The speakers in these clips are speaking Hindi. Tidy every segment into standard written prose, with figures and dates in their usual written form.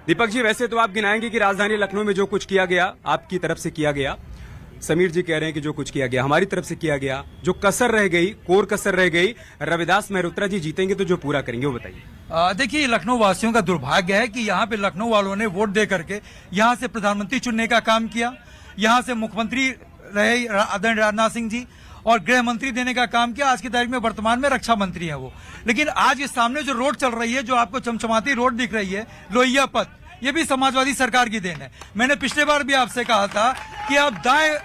दीपक जी, वैसे तो आप गिनाएंगे कि राजधानी लखनऊ में जो कुछ किया गया आपकी तरफ से किया गया, समीर जी कह रहे हैं कि जो कुछ किया गया हमारी तरफ से किया गया, जो कसर रह गई, कोर कसर रह गई, रविदास मेहरोत्रा जी जीतेंगे तो जो पूरा करेंगे वो बताइए। देखिए, लखनऊ वासियों का दुर्भाग्य है कि यहाँ पे लखनऊ वालों ने वोट दे करके यहाँ से प्रधानमंत्री चुनने का काम किया, यहाँ से मुख्यमंत्री रहे आदरणीय राजनाथ सिंह जी और गृह मंत्री देने का काम किया। आज की तारीख में वर्तमान में रक्षा मंत्री है वो। लेकिन आज इस सामने जो रोड चल रही है, जो आपको चमचमाती रोड दिख रही है, लोहिया पथ, ये भी समाजवादी सरकार की देन है। मैंने पिछले बार भी आपसे कहा था कि आप दाएं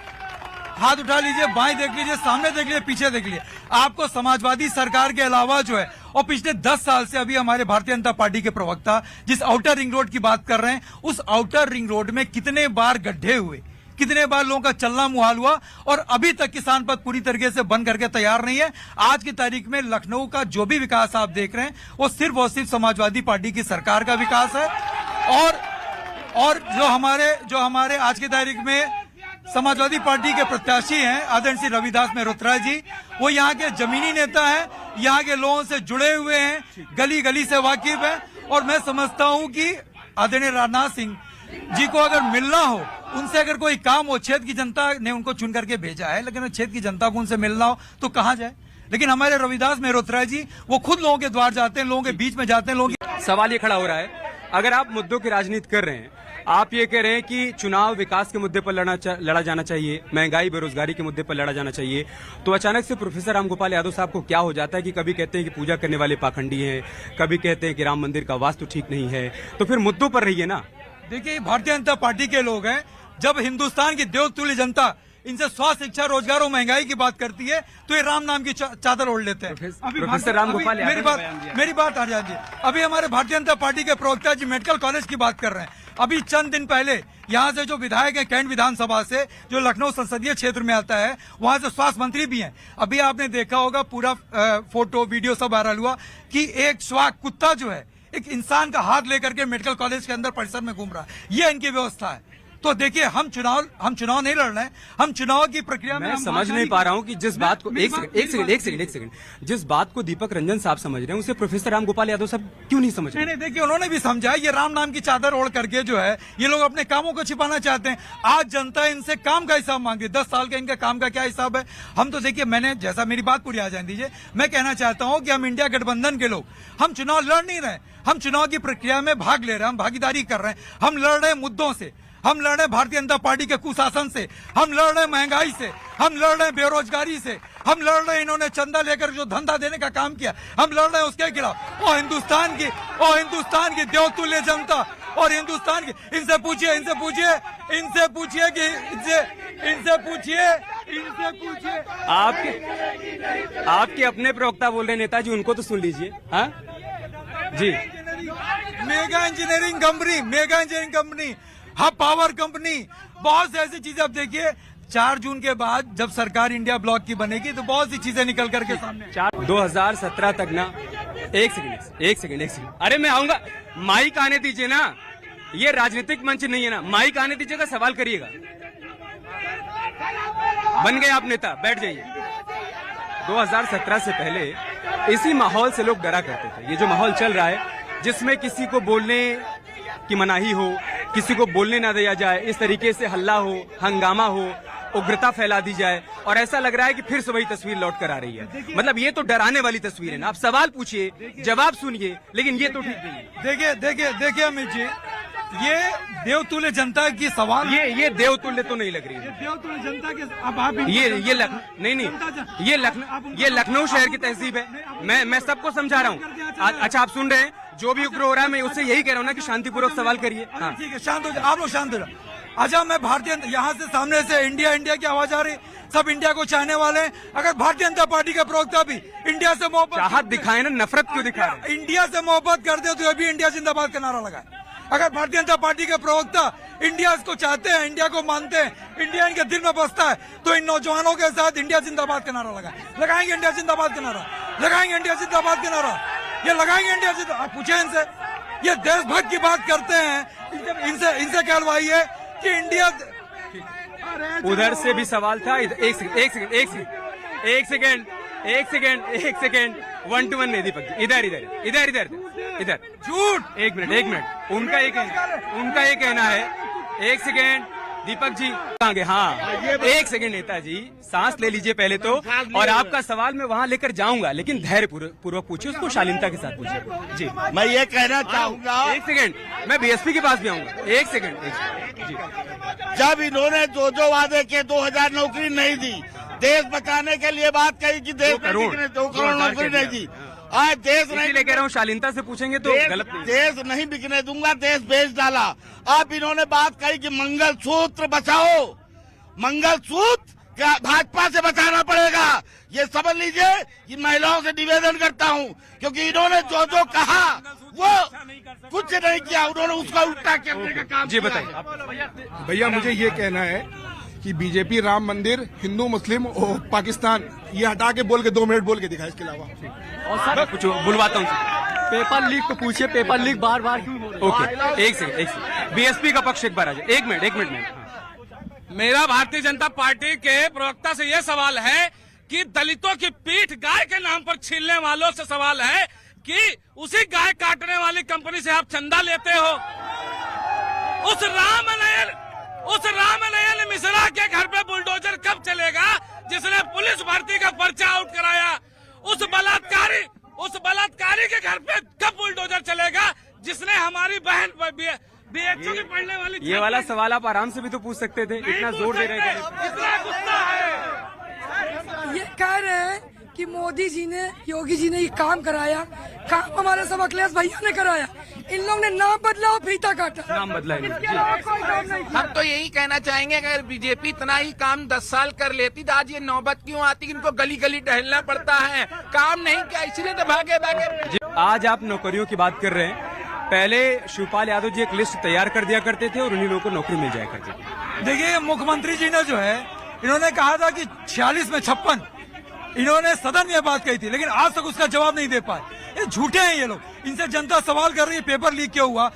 हाथ उठा लीजिए, बाएं देख लीजिए, सामने देख लीजिए, पीछे देख लीजिए, आपको समाजवादी सरकार के अलावा जो है, और पिछले 10 साल से अभी हमारे भारतीय जनता पार्टी के प्रवक्ता जिस आउटर रिंग रोड की बात कर रहे हैं, उस आउटर रिंग रोड में कितने बार गड्ढे हुए, कितने बार लोगों का चलना मुहाल हुआ, और अभी तक किसान पथ पूरी तरीके से बन करके तैयार नहीं है। आज की तारीख में लखनऊ का जो भी विकास आप देख रहे हैं वो सिर्फ और सिर्फ समाजवादी पार्टी की सरकार का विकास है। और जो हमारे आज की तारीख में समाजवादी पार्टी के प्रत्याशी हैं आदरणीय श्री रविदास मेहरोत्रा जी, वो यहाँ के जमीनी नेता हैं, यहाँ के लोगों से जुड़े हुए हैं, गली गली से वाकिफ हैं। और मैं समझता हूँ कि आदरणीय राजनाथ सिंह जी को अगर मिलना हो, उनसे अगर कोई काम हो, क्षेत्र की जनता ने उनको चुन करके भेजा है, लेकिन क्षेत्र की जनता को उनसे मिलना हो तो कहाँ जाए। लेकिन हमारे रविदास मेहरोत्रा जी वो खुद लोगों के द्वार जाते हैं, लोगों के बीच में जाते हैं। लोगों सवाल ये खड़ा हो रहा है, अगर आप मुद्दों की राजनीति कर रहे हैं, आप ये कह रहे हैं कि चुनाव विकास के मुद्दे पर लड़ा जाना चाहिए, महंगाई बेरोजगारी के मुद्दे पर लड़ा जाना चाहिए, तो अचानक से प्रोफेसर राम गोपाल यादव साहब को क्या हो जाता है कि कभी कहते हैं कि पूजा करने वाले पाखंडी हैं, कभी कहते हैं कि राम मंदिर का वास्तु ठीक नहीं है, तो फिर मुद्दों पर रहिए ना। देखिए, भारतीय जनता पार्टी के लोग हैं, जब हिंदुस्तान की देवतुल्य जनता इनसे स्वास्थ्य, शिक्षा, रोजगार और महंगाई की बात करती है तो ये राम नाम की चादर ओढ़ लेते हैं। प्रोफेसर राम गोपाल मेरी बात आ जाती है। अभी हमारे भारतीय जनता पार्टी के प्रवक्ता जी मेडिकल कॉलेज की बात कर रहे हैं। अभी चंद दिन पहले यहाँ से जो विधायक है कैंट विधानसभा से, जो लखनऊ संसदीय क्षेत्र में आता है, वहां से स्वास्थ्य मंत्री भी हैं। अभी आपने देखा होगा, पूरा फोटो वीडियो सब वायरल हुआ कि एक स्वाग कुत्ता जो है एक इंसान का हाथ लेकर के मेडिकल कॉलेज के अंदर परिसर में घूम रहा है। ये इनकी व्यवस्था है। तो देखिए, हम चुनाव नहीं लड़ रहे हैं, हम चुनाव की प्रक्रिया में मैं समझ नहीं पा रहा हूं कि जिस बात को एक सेकंड जिस बात को दीपक रंजन साहब समझ रहे हैं, उसे प्रोफेसर राम गोपाल यादव साहब क्यों नहीं समझ रहे? नहीं, देखिए, उन्होंने भी समझा। ये राम नाम की चादर ओढ़ करके जो है, ये लोग अपने कामों को छिपाना चाहते हैं। आज जनता इनसे काम का हिसाब मांग रही है। 10 साल का इनका काम का क्या हिसाब है? हम तो देखिए, मैंने जैसा, मेरी बात पूरी आ जाने दीजिए, मैं कहना चाहता हूँ कि हम इंडिया गठबंधन के लोग, हम चुनाव लड़ नहीं रहे, हम चुनाव की प्रक्रिया में भाग ले रहे हैं, हम भागीदारी कर रहे हैं। हम लड़ रहे हैं मुद्दों से, हम लड़ रहे हैं भारतीय जनता पार्टी के कुशासन से, हम लड़ रहे हैं महंगाई से, हम लड़ रहे हैं बेरोजगारी से, हम लड़ रहे हैं इन्होंने चंदा लेकर जो धंधा देने का काम किया, हम लड़ रहे हैं उसके खिलाफ। और हिंदुस्तान की देवतुल्य जनता, और हिंदुस्तान की, इनसे पूछिए आपके अपने प्रवक्ता बोल रहे हैं नेताजी, उनको तो सुन लीजिए। हाँ जी, Megha engineering company, hub power company, बहुत सी ऐसी चीजें। अब देखिए, 4 जून के बाद जब सरकार इंडिया ब्लॉक की बनेगी तो बहुत सी चीजें निकल करके सामने। 2017 तक ना, एक सेकंड, अरे मैं आऊंगा, माइक आने दीजिए ना, ये राजनीतिक मंच नहीं है ना, माइक आने दीजिएगा, सवाल करिएगा। बन गए आप नेता, बैठ जाइए। 2017 से पहले इसी माहौल से लोग डरा करते थे। ये जो माहौल चल रहा है, जिसमें किसी को बोलने की मनाही हो, किसी को बोलने ना दिया जाए, इस तरीके से हल्ला हो, हंगामा हो, उग्रता फैला दी जाए, और ऐसा लग रहा है कि फिर से वही तस्वीर लौट कर आ रही है। मतलब ये तो डराने वाली तस्वीर है ना। आप सवाल पूछिए, जवाब सुनिए, लेकिन ये तो ठीक नहीं है। देखिए अमित जी, ये देवतुल्य जनता की सवाल, ये देवतुल्य तो नहीं लग रही है। देवतुल्य जनता के, अब आप ये लखनऊ शहर की तहजीब है। मैं सबको समझा रहा हूँ। अच्छा, आप सुन रहे हैं, जो भी उग्र हो रहा है, मैं उससे यही कह रहा हूँ ना कि शांतिपूर्वक सवाल करिए। हाँ, ठीक है, शांत हो जाए, आप लोग शांत हो जाए। अच्छा, मैं भारतीय, यहाँ से सामने से इंडिया की आवाज आ रही, सब इंडिया को चाहने वाले हैं। अगर भारतीय जनता पार्टी का प्रवक्ता भी इंडिया से मोहब्बत, चाहत दिखाए ना, नफरत क्यों दिखाए? इंडिया से मोहब्बत करते तो अभी इंडिया जिंदाबाद का नारा लगाए। अगर भारतीय जनता पार्टी के प्रवक्ता इंडिया को चाहते हैं, इंडिया को मानते हैं, इंडिया इनके दिल में बसता है, तो इन नौजवानों के साथ इंडिया जिंदाबाद का नारा लगाएंगे, इंडिया जिंदाबाद का नारा लगाएंगे, इंडिया जिंदाबाद का नारा ये लगाएंगे, इंडिया जिंदाबाद। पूछे इनसे, ये देशभक्त की बात करते हैं, इनसे कहलवाइए कि इंडिया। उधर से भी सवाल था। एक सेकेंड 1 to 1 नहीं दीपक जी, इधर इधर झूठ। एक मिनट उनका ये कहना है। एक सेकेंड दीपक जी आगे। हाँ एक सेकेंड नेताजी सांस ले लीजिए पहले तो, और आपका सवाल मैं वहाँ लेकर जाऊंगा, लेकिन धैर्य पूर्वक पूछिए, उसको शालीनता के साथ पूछिए। जी मैं ये कहना चाहूंगा, एक सेकेंड मैं बीएसपी के पास भी आऊंगा। एक सेकेंड जी। जब इन्होंने जो वादे किए 2000 नौकरी नहीं दी, देश बचाने के लिए बात कही कि देश 2 करोड़ नौकरी नहीं दी, आज देश नहीं ले कह रहा हूँ शालीनता से पूछेंगे तो गलत नहीं। देश नहीं बिकने दूंगा, देश बेच डाला। अब इन्होंने बात कही कि मंगलसूत्र बचाओ, मंगलसूत्र भाजपा से बचाना पड़ेगा। ये समझ लीजिए कि महिलाओं से निवेदन करता हूँ, क्योंकि इन्होंने जो कहा वो कुछ नहीं किया, उन्होंने उसका उल्टा करने का काम जी किया। बताइए भैया मुझे ये कहना है कि बीजेपी राम मंदिर, हिंदू मुस्लिम और पाकिस्तान ये हटा के बोल के 2 मिनट बोल के दिखा, इसके अलावा और सर कुछ बुलवाता हूँ। पेपर लीक को पूछिए, पेपर लीक बार बार क्यों हो रही है? ओके एक सेकेंड बीएसपी का पक्ष एक बार आ जाए। एक मिनट में मेरा भारतीय जनता पार्टी के प्रवक्ता से यह सवाल है कि दलितों की पीठ गाय के नाम पर छीनने वालों से सवाल है कि उसी गाय काटने वाली कंपनी से आप चंदा लेते हो। उस रामनयन मिश्रा के घर पे बुलडोजर कब चलेगा जिसने पुलिस भर्ती का पर्चा आउट कराया? उस बलात्कारी के घर पे कब बुलडोजर चलेगा जिसने हमारी बहन बीएचयू की पढ़ने वाली ये वाला सवाल आप आराम से भी तो पूछ सकते थे, इतना जोर दे रहे थे। इतना गुस्सा है। ये कह रहे हैं कि मोदी जी ने, योगी जी ने ये काम कराया, काम हमारे सब अखिलेश भैया ने कराया। इन लोगों ने नाम बदला और फीता काटा, नाम बदला इन्होंने। इसके अलावा कोई काम नहीं किया। हम तो यही कहना चाहेंगे कि अगर बीजेपी इतना ही काम 10 साल कर लेती तो आज ये नौबत क्यों आती कि इनको गली गली टहलना पड़ता है, काम नहीं किया इसलिए तो भागे। आज आप नौकरियों की बात कर रहे हैं, पहले शिवपाल यादव जी एक लिस्ट तैयार कर दिया करते थे और उन्हीं लोगों को नौकरी मिल जाया करती थी। देखिए मुख्यमंत्री जी ने जो है, इन्होंने कहा था कि 46 में 56 इन्होंने सदन में बात कही थी, लेकिन आज तक उसका जवाब नहीं दे पाए। ये झूठे हैं ये लोग, इनसे जनता सवाल कर रही है पेपर लीक क्यों हुआ।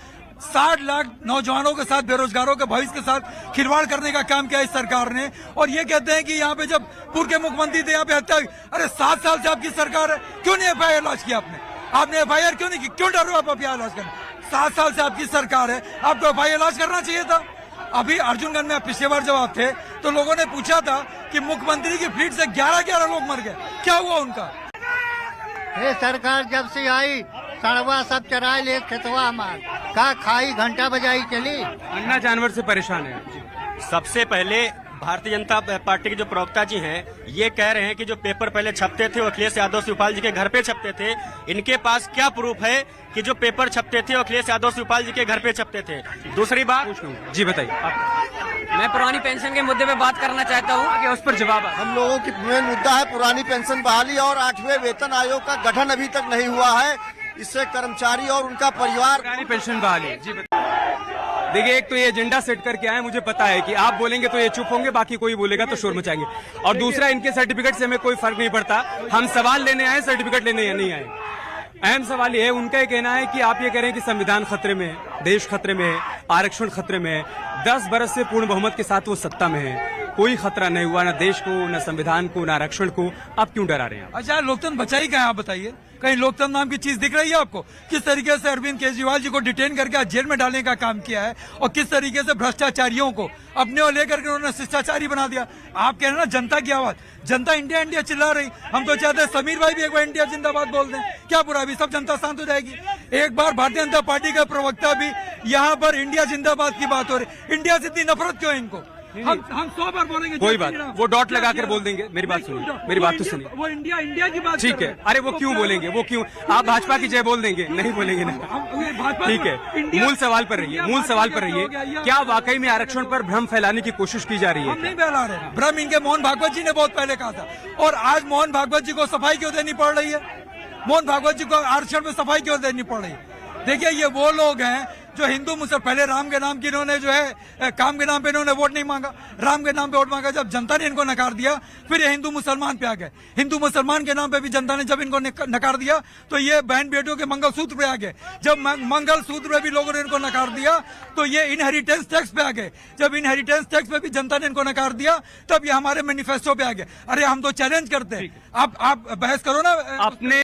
60 लाख नौजवानों के साथ, बेरोजगारों के भविष्य के साथ खिलवाड़ करने का काम किया इस सरकार ने। और ये कहते हैं कि यहाँ पे जब पूर्व के मुख्यमंत्री थे यहाँ पे हत्या, अरे 7 साल से आपकी सरकार है, क्यों नहीं FIR लॉन्च किया आपने FIR क्यों नहीं की? क्यों डर रहे हो आप FIR लॉन्च करने? 7 साल से आपकी सरकार है, आपको FIR लॉन्च करना चाहिए था। अभी अर्जुनगंज में पिछले बार जब आप थे तो लोगों ने पूछा था कि मुख्यमंत्री की फ्लीट से 11 लोग मर गए, क्या हुआ उनका? ये सरकार जब से आई सड़वा सब चराए ले खेतवा हमार का खाई घंटा बजाई चली। अन्ना जानवर से परेशान है। सबसे पहले भारतीय जनता पार्टी के जो प्रवक्ता जी हैं ये कह रहे हैं कि जो पेपर पहले छपते थे वो अखिलेश यादव शिवपाल जी के घर पे छपते थे। इनके पास क्या प्रूफ है कि जो पेपर छपते थे वो अखिलेश यादव शिवपाल जी के घर पे छपते थे? दूसरी बात जी बताइए। मैं पुरानी पेंशन के मुद्दे पे बात करना चाहता हूँ, आगे उस पर जवाब हम लोगों की मेन मुद्दा है पुरानी पेंशन बहाली और 8वें वेतन आयोग का गठन अभी तक नहीं हुआ है। इससे कर्मचारी और उनका परिवार पुरानी पेंशन बहाली। जी देखिए, एक तो ये एजेंडा सेट करके आए, मुझे पता है कि आप बोलेंगे तो ये चुप होंगे, बाकी कोई बोलेगा तो शोर मचाएंगे। और दूसरा, इनके सर्टिफिकेट से हमें कोई फर्क नहीं पड़ता, हम सवाल लेने आए, सर्टिफिकेट लेने नहीं आए। अहम सवाल ये है, उनका ये कहना है कि आप ये कह रहे हैं कि संविधान खतरे में है, देश खतरे में है, आरक्षण खतरे में है। 10 बरस से पूर्ण बहुमत के साथ वो सत्ता में है, कोई खतरा नहीं हुआ, न देश को, न संविधान को, न आरक्षण को। आप क्यों डरा रहे हैं? अच्छा, लोकतंत्र बचाई कहाँ, आप बताइए? कहीं लोकतंत्र नाम की चीज दिख रही है आपको? किस तरीके से अरविंद केजरीवाल जी को डिटेन करके आज जेल में डालने का काम किया है और किस तरीके से भ्रष्टाचारियों को अपने और लेकर के उन्होंने शिष्टाचारी बना दिया। आप कह रहे हैं ना जनता की आवाज, जनता इंडिया इंडिया चिल्ला रही। हम तो चाहते हैं समीर भाई भी एक बार इंडिया जिंदाबाद बोल दें, क्या बुरा भी, सब जनता शांत हो जाएगी। एक बार भारतीय जनता पार्टी का प्रवक्ता भी यहाँ पर इंडिया जिंदाबाद की बात हो रही। इंडिया से इतनी नफरत क्यों है इनको? हम 100 बार बोलेंगे, कोई बात, वो डॉट लगा कर बोल देंगे। मेरी बात सुनिए, मेरी बात तो सुनिए। वो इंडिया की बात ठीक है, अरे वो क्यों बोलेंगे, वो क्यों? आप भाजपा की जय बोल देंगे? नहीं बोलेंगे ना। ठीक है, मूल सवाल पर रहिए, मूल सवाल पर रहिए। क्या वाकई में आरक्षण पर भ्रम फैलाने की कोशिश की जा रही है? हम नहीं फैला रहे हैं भ्रम, इनके मोहन भागवत जी ने बहुत पहले कहा था। और आज मोहन भागवत जी को सफाई क्यों देनी पड़ रही है? मोहन भागवत जी को आरक्षण में सफाई क्यों देनी पड़ रही है? देखिए, ये वो लोग हैं जो हिंदू मुसलमान, पहले राम के नाम की इन्होंने जो है काम के नाम पे इन्होंने वोट नहीं मांगा, राम के नाम पे वोट मांगा। जब जनता ने इनको नकार दिया फिर ये हिंदू मुसलमान पे आ गए। हिंदू मुसलमान के नाम पे भी जनता ने जब इनको नकार दिया तो ये बहन बेटियों के मंगलसूत्र पे आ गए। जब मंगलसूत्र पे भी लोगों ने इनको नकार दिया तो ये इनहेरिटेंस टैक्स पे आ गए। जब इनहेरिटेंस टैक्स पे भी जनता ने इनको नकार दिया तब ये हमारे मैनिफेस्टो पे आ गए। अरे हम तो चैलेंज करते हैं, आप बहस करो ना। अपने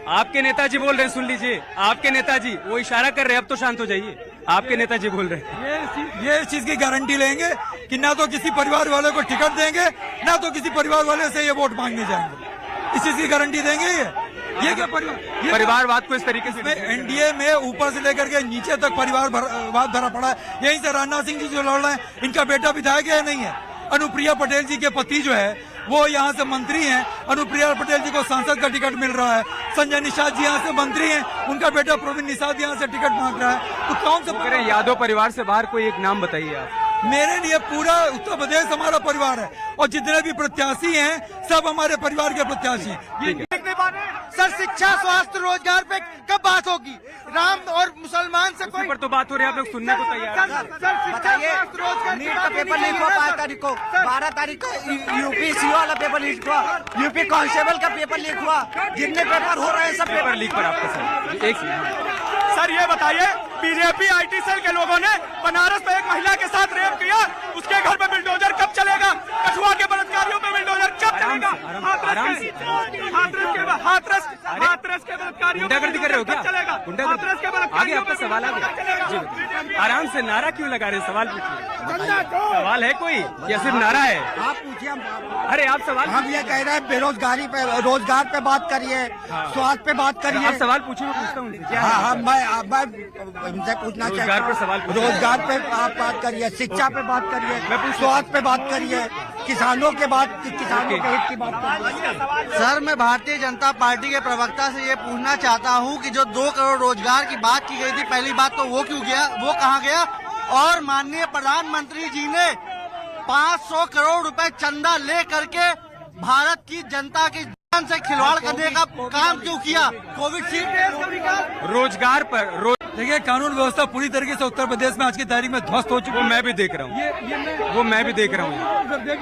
आपके नेताजी बोल रहे हैं, सुन लीजिए। आपके नेताजी वो इशारा कर रहे हैं, अब तो शांत हो जाइए। आपके नेताजी बोल रहे हैं। ये इस चीज की गारंटी लेंगे कि ना तो किसी परिवार वाले को टिकट देंगे, ना तो किसी परिवार वाले से ये वोट मांगने जाएंगे। इस चीज की गारंटी देंगे। ये क्या परिवारवाद को इस तरीके से एनडीए में ऊपर से लेकर के नीचे तक परिवारवाद भरा पड़ा है। यहीं से राजनाथ सिंह जी जो लड़ रहे हैं, इनका बेटा विधायक है नहीं है। अनुप्रिया पटेल जी के पति जो है वो यहाँ से मंत्री हैं। अनुप्रिया पटेल जी को सांसद का टिकट मिल रहा है। संजय निषाद जी यहाँ से मंत्री हैं, उनका बेटा प्रवीण निषाद यहाँ से टिकट मांग रहा है। तो कौन सा यादव परिवार से बाहर कोई एक नाम बताइए आप। मेरे लिए पूरा उत्तर प्रदेश हमारा परिवार है और जितने भी प्रत्याशी हैं सब हमारे परिवार के प्रत्याशी हैं। सर शिक्षा, स्वास्थ्य, रोजगार पे कब बात होगी? राम और मुसलमान से कोई पर तो बात हो रही है, आप लोग सुनने को तैयार हैं। बताइए, नीट का पेपर लीक हुआ 5 तारीख को, 12 तारीख को यूपी सीओ वाला पेपर लीक हुआ, यूपी कांस्टेबल का पेपर लीक हुआ। जितने पेपर हो रहे हैं सब पेपर लीक पर आपका सर एक सर ये बताइए, बीजेपी आईटी सेल के लोगों ने बनारस में एक महिला के साथ रेप किया, उसके घर पे बिल्डोजर कब चलेगा? कठुआ के बलात्कारियों पे बिल्डोजर कब चलेगा? हाथरस के बलात्कारियों गुंडागर्दी कर रहे हो क्या? चलेगा? हाथरस के आगे आपका सवाल आगे जी बताइए। आराम से नारा क्यों लगा रहे हैं? सवाल पूछिए। सवाल है कोई या सिर्फ नारा है? आप पूछिए। अरे आप सवाल हम ये कह रहे हैं बेरोजगारी पे, रोजगार पे बात करिए, स्वास्थ्य पे बात करिए। आप सवाल पूछिए, मैं पूछता हूँ उनसे क्या है? हाँ, मैं इनसे पूछना रोजगार चाहता पर सवाल हूँ। पूछिए। रोजगार पे आप बात करिए, शिक्षा पे बात करिए, स्वास्थ्य पे बात करिए, किसानों के किसानों के हित की बात करिए। सर, मैं भारतीय जनता पार्टी के प्रवक्ता से ये पूछना चाहता हूँ कि जो 2 करोड़ रोजगार की बात की गई थी, पहली बात तो वो क्यों गया, वो कहाँ गया? और माननीय प्रधानमंत्री जी ने 500 करोड़ रुपए चंदा ले करके भारत की जनता की जान से खिलवाड़ करने का काम क्यों किया? कोविड रोजगार पर देखिए, कानून व्यवस्था पूरी तरीके से उत्तर प्रदेश में आज की तारीख में ध्वस्त हो चुकी है। वो मैं भी देख रहा हूँ, वो मैं भी देख रहा हूँ।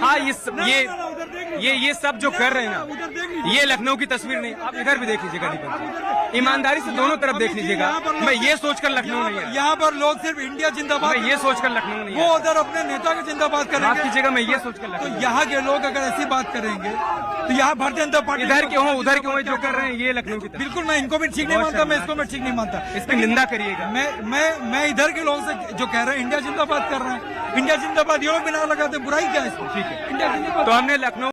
हाँ, ये सब जो कर रहे हैं ना, ये लखनऊ की तस्वीर नहीं। आप इधर भी देख लीजिएगा दीपक जी, ईमानदारी से दोनों तरफ देख लीजिएगा। मैं ये सोचकर लखनऊ नहीं है, यहाँ पर लोग सिर्फ इंडिया जिंदाबाद, मैं ये सोचकर लखनऊ नहीं वो है। उधर अपने नेता के जिंदाबाद माफ करेंगे। कीजिएगा, मैं ये सोचकर तो लखनऊ, यहाँ के लोग अगर ऐसी बात करेंगे तो यहाँ भारतीय जनता पार्टी इधर के हों उधर के हों, जो कर रहे हैं ये लखनऊ की तरफ। बिल्कुल मैं इनको भी ठीक नहीं मानता, मैं इसको मैं ठीक नहीं मानता। इसकी निंदा करिएगा। मैं इधर के लोगों से जो कह रहे हैं इंडिया जिंदाबाद कर रहे हैं, इंडिया जिंदाबाद ये लोग बिना लगाते बुराई क्या है इसको? ठीक है, इंडिया जिंदाबाद। तो हमने लखनऊ